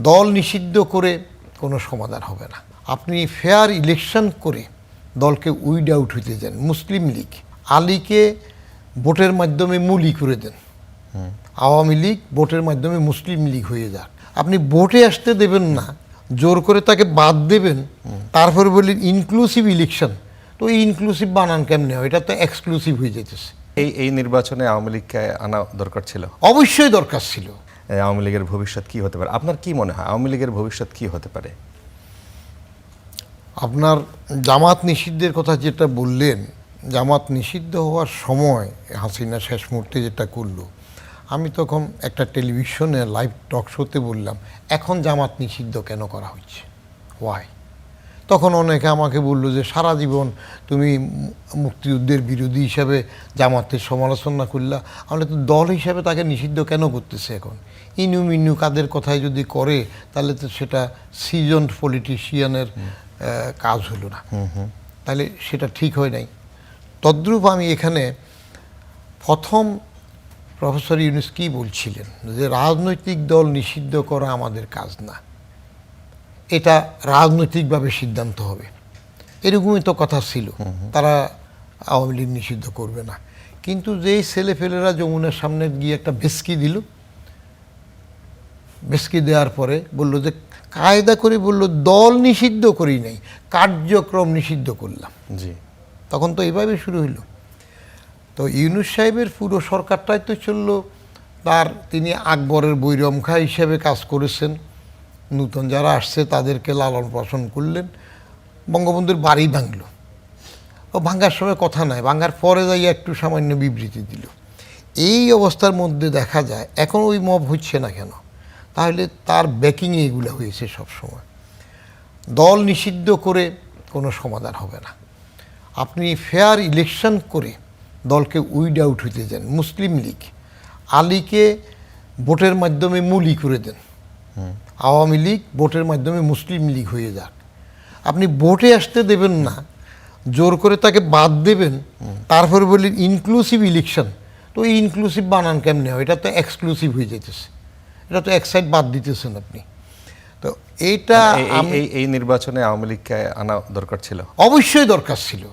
দল নিষিদ্ধ করে কোনো সমাধান হবে না। আপনি ফেয়ার ইলেকশন করে দলকে উইড আউট হইতে দেন। মুসলিম লীগ আলীকে ভোটের মাধ্যমে মূলি করে দেন, আওয়ামী লীগ ভোটের মাধ্যমে মুসলিম লীগ হয়ে যাক। আপনি ভোটে আসতে দেবেন না, জোর করে তাকে বাদ দেবেন, তারপরে বললেন ইনক্লুসিভ ইলেকশন। তো এই ইনক্লুসিভ বানান কেমনে হয়? এটা তো এক্সক্লুসিভ হয়ে যেতেছে। এই নির্বাচনে আওয়ামী লীগকে আনা দরকার ছিল, অবশ্যই দরকার ছিল। আওয়ামী লীগের ভবিষ্যৎ কি হতে পারে আপনার কি মনে হয়? আওয়ামী লীগের ভবিষ্যৎ কি হতে পারে? আপনার জামাত নিষিদ্ধের কথা যেটা বললেন, জামাত নিষিদ্ধ হওয়ার সময় হাসিনা শেষ মুহূর্তে যেটা করলো, আমি তখন একটা টেলিভিশনে লাইভ টক শোতে বললাম, এখন জামাত নিষিদ্ধ কেন করা হচ্ছে, ওয়াই? তখন অনেকে আমাকে বললো যে সারা জীবন তুমি মুক্তিযুদ্ধের বিরোধী হিসাবে জামাতের সমালোচনা করলা, আমরা তো দল হিসাবে তাকে নিষিদ্ধ কেন করতেছে এখন? ইনু মিনু কাদের কথায় যদি করে তাহলে তো সেটা সিজন্ড পলিটিশিয়ানের কাজ হলো না, তাহলে সেটা ঠিক হয় নাই। তদ্রূপ আমি এখানে প্রথম প্রফেসর ইউনূস কি বলছিলেন যে রাজনৈতিক দল নিষিদ্ধ করা আমাদের কাজ না, এটা রাজনৈতিকভাবে সিদ্ধান্ত হবে, এরকমই তো কথা ছিল। তারা আওয়ামী লীগ নিষিদ্ধ করবে না, কিন্তু যেই ছেলেফেলেরা যমুনার সামনে গিয়ে একটা বেস্কি দিল, বেস্কি দেওয়ার পরে বলল যে কায়দা করে বলল দল নিষিদ্ধ করি নাই, কার্যক্রম নিষিদ্ধ করলাম। জি, তখন তো এইভাবে শুরু হইল। তো ইউনূস সাহেবের পুরো সরকারটাই তো চললো তিনি আকবরের বৈরমখা হিসেবে কাজ করেছেন, নূতন যারা আসছে তাদেরকে লালন পালন করলেন, বঙ্গবন্ধুর বাড়ি ভাঙল। ও ভাঙার সময় কথা নাই, ভাঙার পরে যাই একটু সামান্য বিবৃতি দিল। এই অবস্থার মধ্যে দেখা যায় এখন ওই মব হচ্ছে না কেন? তাহলে তার ব্যাকিংয়ে এগুলো হয়েছে সবসময়। দল নিষিদ্ধ করে কোনো সমাধান হবে না। আপনি ফেয়ার ইলেকশন করে দলকে উইড আউট হইতে দেন। মুসলিম লীগ আলীকে ভোটের মাধ্যমে মূলি করে দেন, আওয়ামী লীগ ভোটের মাধ্যমে মুসলিম লীগ হয়ে যাক। আপনি ভোটে আসতে দেবেন না, জোর করে তাকে বাদ দেবেন, তারপরে বললেন ইনক্লুসিভ ইলেকশন। তো এই ইনক্লুসিভ বানান কেমনে হয়? এটা তো এক্সক্লুসিভ হয়ে যেতেছে, এটা তো এক সাইড বাদ দিতেছেন আপনি। তো এইটা এই নির্বাচনে আওয়ামী লীগকে আনা দরকার ছিল, অবশ্যই দরকার ছিল।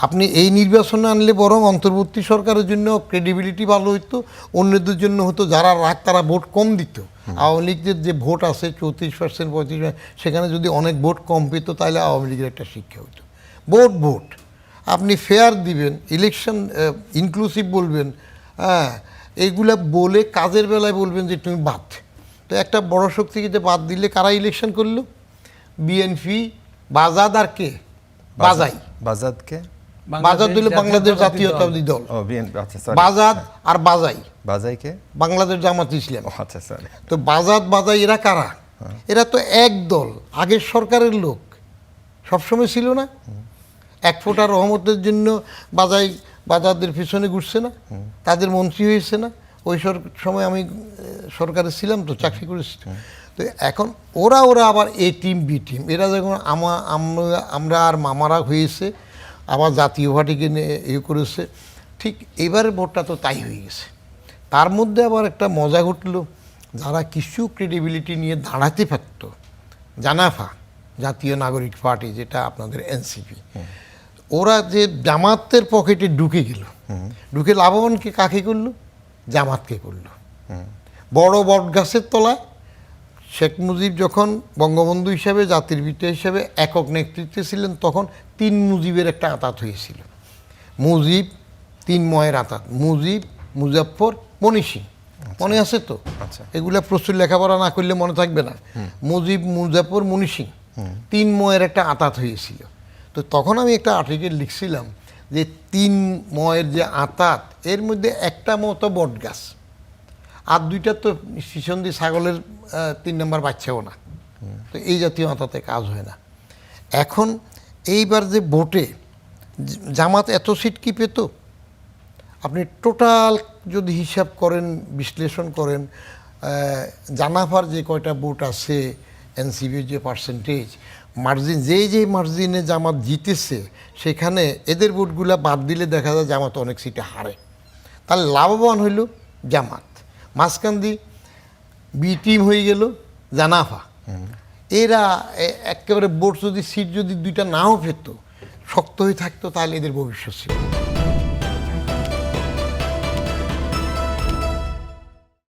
আপনি এই নির্বাচনে আনলে বরং অন্তর্বর্তী সরকারের জন্য ক্রেডিবিলিটি ভালো হইতো, অন্যদের জন্য হতো যারা রাগ তারা ভোট কম দিত। আওয়ামী লীগের যে ভোট আছে 34%, 35%, সেখানে যদি অনেক ভোট কম পেত তাহলে আওয়ামী লীগের একটা শিক্ষা হইতো। ভোট আপনি ফেয়ার দিবেন, ইলেকশন ইনক্লুসিভ বলবেন, হ্যাঁ, এইগুলা বলে কাজের বেলায় বলবেন যে তুমি বাদ। তো একটা বড় শক্তিকে বাদ দিলে কারা ইলেকশন করলো? বিএনপি, বাজাদ আর কে? বাজাই। বাজাদকে বাজাদ দিল বাংলাদেশ জাতীয়তাবাদী দল। বাজাদ আর বাজাই, বাজাইকে বাংলাদেশ জামাত ইসলাম। আচ্ছা, সরি। তো বাজাদ বাজাই এরা কারা? এরা তো এক দল, আগের সরকারের লোক, সবসময় ছিল না। এক ফোঁটা রহমতের জন্য বাজাদের পিছনে ঘুরছে না, তাদের মন্ত্রী হয়েছে না। ওই সময় আমি সরকারে ছিলাম, তো চাকরি করেছি। তো এখন ওরা আবার এ টিম বি টিম, এরা যখন আমরা আর মামারা হয়েছে, আবার জাতীয় পার্টিকে নিয়ে করেছে। ঠিক এবারের ভোটটা তো তাই হয়ে গেছে। তার মধ্যে আবার একটা মজা ঘটলো, যারা কিছু ক্রেডিবিলিটি নিয়ে দাঁড়াতে পারত, জানাফা জাতীয় নাগরিক পার্টি, যেটা আপনাদের এনসিপি, ওরা যে জামাতের পকেটে ঢুকে গেল, ঢুকে লাভবানকে কাকে করলো? জামাতকে করলো। বড় বট গাছের তলায় শেখ মুজিব যখন বঙ্গবন্ধু হিসাবে, জাতির পিতা হিসাবে একক নেতৃত্বে ছিলেন, তখন 3 মুজিবের একটা আঁতাত হয়েছিল। মুজিব 3 ময়ের আঁতাত, মুজিব, মুজাফফর, মনি সিং। মনে আছে তো? এগুলা প্রচুর লেখাপড়া না করলে মনে থাকবে না। মুজিব, মুজাফফর, মনি সিং, 3 ময়ের একটা আঁতাত হয়েছিল। তো তখন আমি একটা আর্টিকেল লিখছিলাম যে 3 ময়ের যে আঁতাত, এর মধ্যে একটা মতো বট গাছ, আর 2টা তো শিশন্দি ছাগলের 3 নম্বর বাচ্চাও না। তো এই জাতীয় আঁতাতে কাজ হয় না। এখন এইবার যে ভোটে জামাত এত সিট কি পেত? আপনি টোটাল যদি হিসাব করেন, বিশ্লেষণ করেন, জানাফার যে কয়টা ভোট আছে, এনসিপির যে পার্সেন্টেজ মার্জিন, যেই মার্জিনে জামাত জিতেছে, সেখানে এদের ভোটগুলা বাদ দিলে দেখা যায় জামাত অনেক সিটে হারে। তাহলে লাভবান হইল জামাত। মাঝখান দিয়ে বি টিম হয়ে গেল জানাফা, এরা একেবারে বোর্ড যদি সিট যদি দুইটা নাও পেত, শক্ত হয়ে থাকতো, তাহলে এদের ভবিষ্যৎ ছিল।